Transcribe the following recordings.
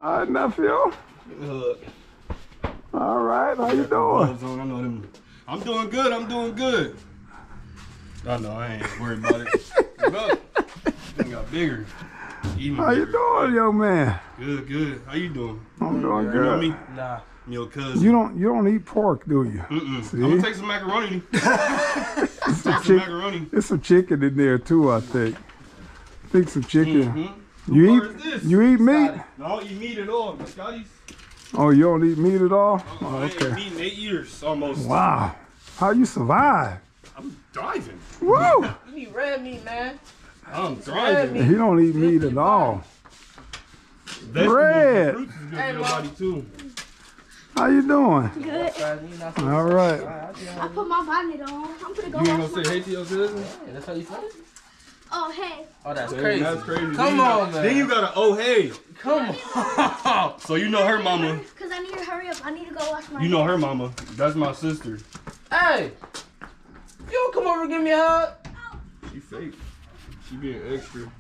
All right, nephew. All right, how you doing? I know them. I'm doing good. I'm doing good. I know I ain't worried about it. Look, thing got bigger. Even how bigger. You doing, young man? Good, good. How you doing? I'm doing good. You know me? Nah. Your cousin. You don't eat pork, do you? I'm gonna take some macaroni. Macaroni. There's some chicken in there too, I think. Some chicken. You eat meat? No, I don't eat meat at all. Scotty's. Oh, you don't eat meat at all? I ain't eaten meat in 8 years almost. Wow. How you survive? I'm driving. Woo! You eat red meat, man. I'm driving. He don't eat meat at all. Red. Fruits is good for your body too. How you doing? Good. All right. I put my bonnet on. I'm gonna go. You ain't gonna say hey to your cousin? Yeah, that's how you feel? Oh, hey. Oh, that's Hey, crazy. that's crazy. Come on, man. Then you gotta, oh, hey. Come on. So you know her mama. Because I need to hurry up. I need to go wash my You know hair. her mama. That's my sister. Hey, you don't come over and give me a hug. She fake. She being extra.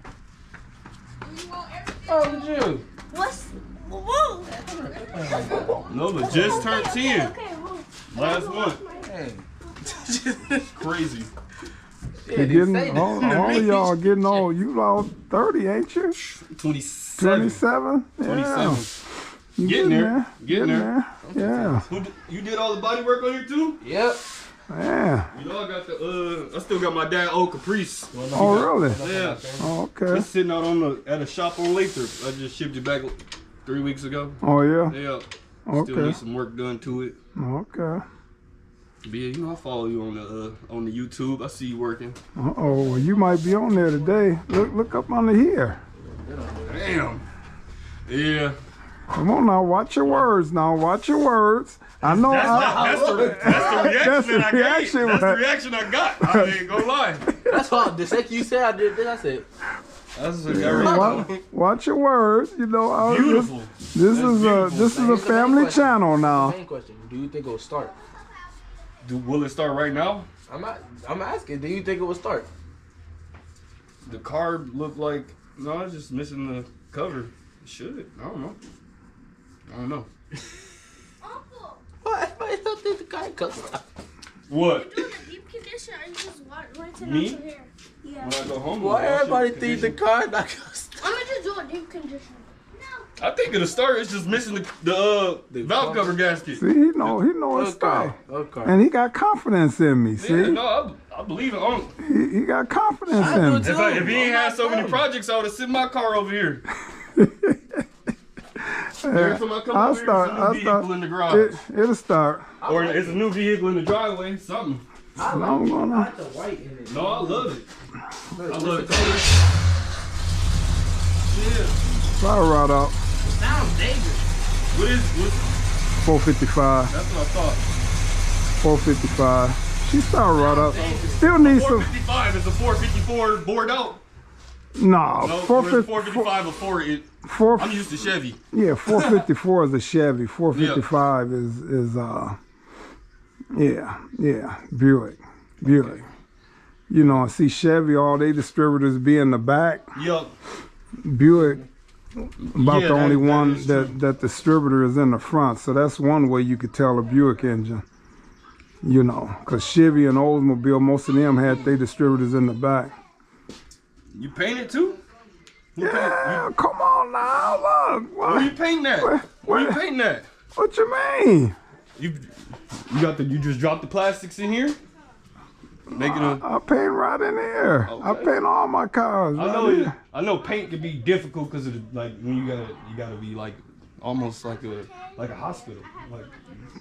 Oh, look at you. What's... Whoa. No, but just turned 10. Okay, whoa. Last month. Hey. Crazy. You're getting, all of y'all getting old. You all 30, ain't you? 27. 27? Yeah. 27. You Getting there. Getting there. Yeah. You did all the body work on here too? Yep. Yeah. You know I got the I still got my dad old Caprice. Oh, really? Yeah. Oh, okay. It's sitting out on at a shop on Lathrop. I just shipped it back 3 weeks ago. Oh, yeah? Yeah. Okay. Still need some work done to it. Okay. But yeah, you know I follow you on the YouTube. I see you working. Uh-oh, well, you might be on there today. Look up under here. Damn. Yeah. Come on now, watch your words now. Watch your words. I know. That's the reaction I reaction, got. That's the man. reaction I got. I ain't gonna lie. That's all. The second you said I did this, I said, That's a Watch your words. You know, beautiful. This is a family channel now. Main question: do you think it will start? Will it start right now? I'm asking. Do you think it will start? The car looked like no, it's just missing the cover. It should. I don't know. Uncle, What? I don't think the car could start. What? you doing a deep condition or you just rinsing Me? out your hair? Yeah. When I go home. Why everybody think the car not gonna start? I'm gonna just do a deep condition. I think it'll start. It's just missing the valve cover gasket. See, he know his stuff, Okay. and he got confidence in me. See, Yeah, no, I believe it. he got confidence in me. If he ain't had so many projects, I would have sent my car over here. Every time I come over here, it's a new vehicle in the garage. It'll start. Or it's a new vehicle in the driveway, something. I'm gonna. I like the white in it. No, I love it. I love it. Yeah. Fire right out. It sounds dangerous. What's 455. that's what I thought. 455. She started right up. Still needs some. 455 is a 454 bored out. No, No, 455. 455 before it. Four, I'm used to Chevy. yeah, 454 is a Chevy. 455 is Buick. You know, see Chevy, all they distributors be in the back. Yup. Buick, about Yeah, the only that one is true. that distributor is in the front. So that's one way you could tell a Buick engine. You know, because Chevy and Oldsmobile, most of them had their distributors in the back. You paint it too? Yeah, come on now, look. Where you painting that? Where you painting that? What you mean? You just dropped the plastics in here? Making a I paint right in here. I Okay. paint all my cars. I know paint can be difficult because of like when you gotta be like almost like a hospital. Like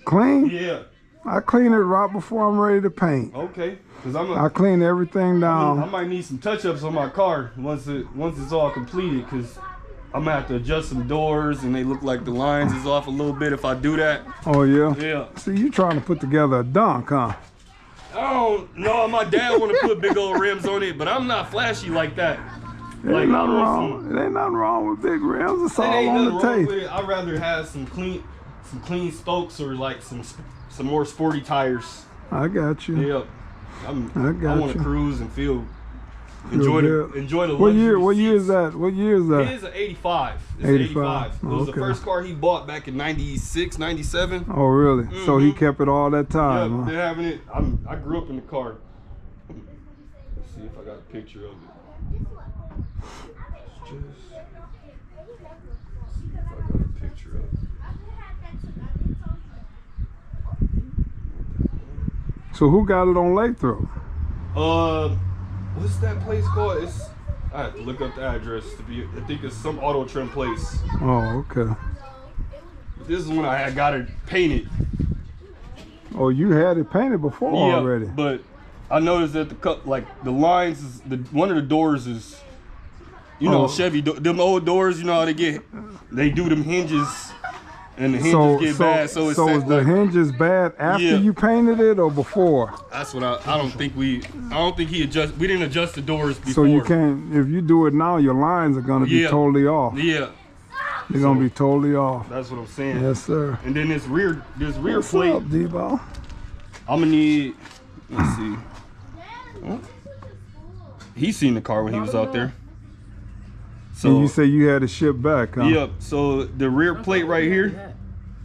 Clean? yeah. I clean it right before I'm ready to paint. Okay. Cause I clean everything I down. might need some touch-ups on my car once it's all completed because I'm gonna have to adjust some doors and they look like the lines is off a little bit if I do that. Oh yeah? Yeah. See, you trying to put together a dunk, huh? I don't know. My dad want to put big old rims on it, but I'm not flashy like that. It ain't nothing wrong. It ain't nothing wrong with big rims. It's It all ain't on nothing the wrong tape. with it. I'd rather have some clean spokes or like some more sporty tires. I got you. Yeah. I got want to you. cruise and feel Enjoy Good. the luxury What year seats. is that? What year is that? His is 85. It's 85. 85. It was the Okay. first car he bought back in 96, 97. Oh, really? So he kept it all that Yeah, time, huh? they're having it. I grew up in the car. Let's see if I got a picture of it. Let's see if I got a picture of it. So who got it on Lathrop? What's that place called? I have to look up the address to be. I think it's some auto trim place. Oh, okay. This is when I had got it painted. Oh, you had it painted before already. But I noticed that the lines is one of the doors is, you know, Chevy them old doors. You know how they do them hinges, and the hinges get bad. So it's is the hinges bad after you painted it or before? That's what I don't think we didn't adjust the doors before. So you can't, if you do it now, your lines are gonna be totally off. Yeah. They're gonna be totally off. That's what I'm saying. Yes, sir. And then this rear What's plate. up, D-Ball? I'm gonna need. Let's see. Huh? He seen the car when he was out there. So And you say you had it shipped back, huh? Yep. So the rear plate right here.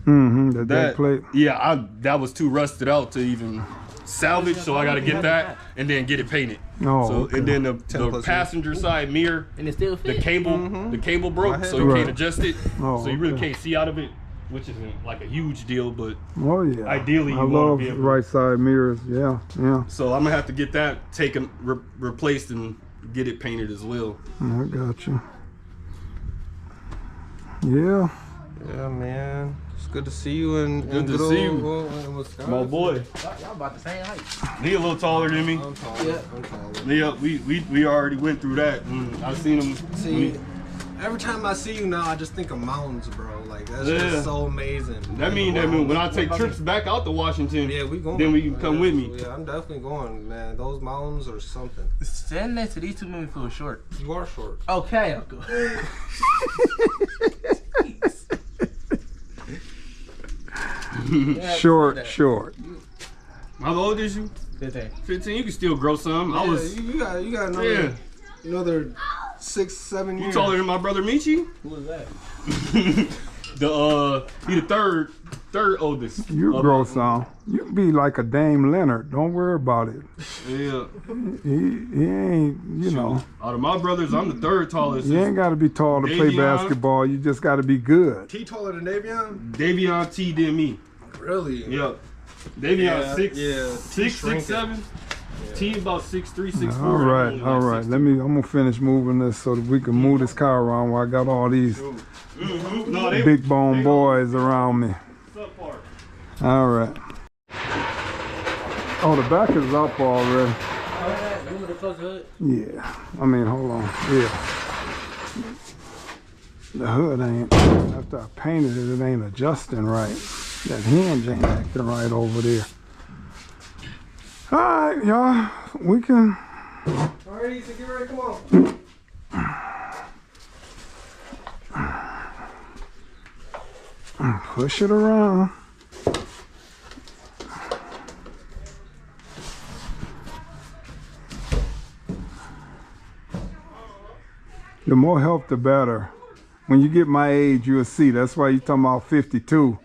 Mm-hmm. That plate. Yeah, that was too rusted out to even salvage. So I got to get that and then get it painted. Oh, so okay. and then the passenger side mirror, And it still the fit. cable broke, so you Right. can't adjust it. Oh, So you really okay. can't see out of it, which isn't like a huge deal, but Oh yeah. ideally you I wanna love be able to- right side mirrors. Yeah, yeah. so I'm gonna have to get that taken, replaced, and get it painted as well. I got you. Yeah. Yeah, man. It's good to see you and Good to see you. Wisconsin. My boy, Y'all about the same height. he a little taller than me. I'm taller. Yeah. I'm taller. Yeah, we already went through that. And I seen him. See, every time I see you now, I just think of mountains, bro. Like, that's Yeah. just so amazing. That mean when I take trips back out to Washington, Yeah, we going. then we can come with me. Yeah, I'm definitely going, man. Those mountains are something. Standing next to these two men feel short. You are short. Okay, Uncle. Short. How old is you? 15. You can still grow some. I was. You got another 6-7 You years. taller than my brother Michi? Who was that? He the third oldest. You grow some. You be like a Dame Leonard. Don't worry about it. Yeah. He ain't, you know. Out of my brothers, I'm the third tallest. You ain't got to be tall to play Davion. basketball. You just got to be good. T taller than Davion? Davion T than me. Really? Yep. Davion Yeah, 6, yeah. 6, 6, 7. T about 6'3", 6'4". All right, all right. I'm gonna finish moving this so that we can move this car around while I got all these No, they big bone boys around me. subpar. All right. Oh, the back is up already. You want to close the hood? Yeah. I mean, hold on. Yeah. The hood ain't, after I painted it, it ain't adjusting right. That hinge ain't acting right over there. All right, y'all. We can. All right, Ethan, get ready. Come on. Push it around. The more help, the better. When you get my age, you'll see. That's why you're talking about 52.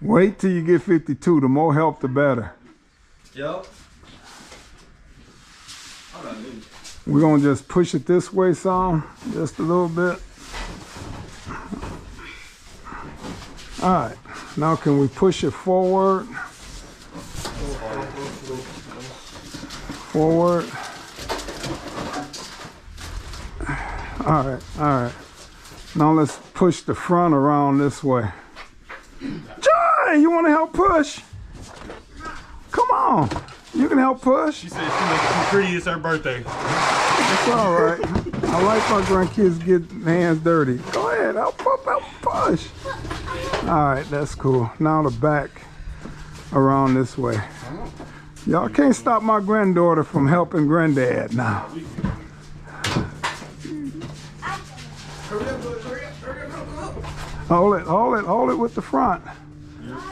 Wait till you get 52. The more help, the better. Yep. We're gonna just push it this way some, just a little bit. All right, now can we push it forward? Forward. All right. Now let's push the front around this way. Joy, you wanna help push? Come on, you can help push. She said she looks too pretty. It's her birthday. It's all right. I like my grandkids get hands dirty. Go ahead, help push. All right, that's cool. Now the back around this way. Y'all can't stop my granddaughter from helping granddad now. Hold it with the front.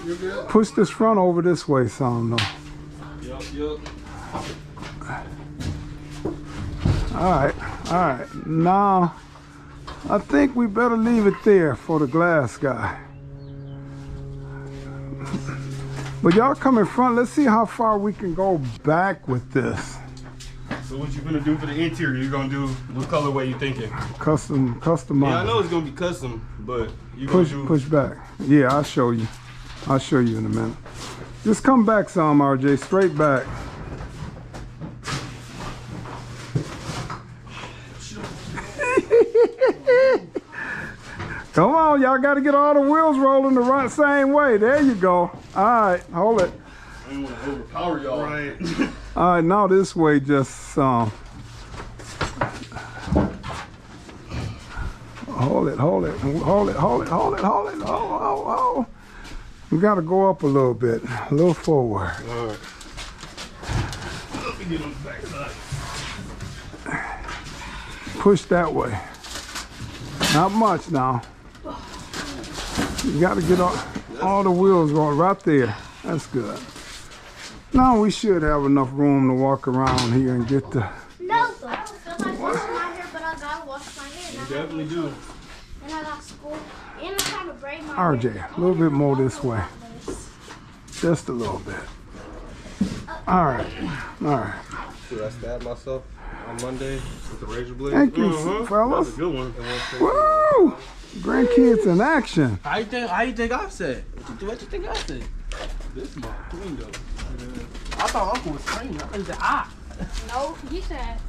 You're good. Push this front over this way some though. Yep. All right, all right. Now, I think we better leave it there for the glass guy. But y'all come in front. Let's see how far we can go back with this. So what you gonna do for the interior? You gonna do what colorway you thinking? Customized. Yeah, I know it's gonna be custom, but you gonna do Push back. Yeah, I'll show you. I'll show you in a minute. Just come back some, RJ. Straight back. Come on, y'all got to get all the wheels rolling the right same way. There you go. All right, hold it. I don't want to overpower y'all. Right. All right, now this way, just hold it. Oh. We got to go up a little bit, a little forward. All right. Let me get on the back side. Push that way. Not much now. You got to get all the wheels rolling right there. That's good. Now we should have enough room to walk around here and get the... No, I don't feel like washing my hair, but I gotta wash my hair. You definitely do. And I got school. And I'm trying to braid my RJ, hair. a little bit more this way. Just a little bit. All right. Should I stab myself on Monday with the razor blade? Thank you, fellas. That's a good one. Woo! Grandkids in action. How you think I said? What you think I said? This mom clean though. I thought Uncle was clean. I think he said ah. No, he said.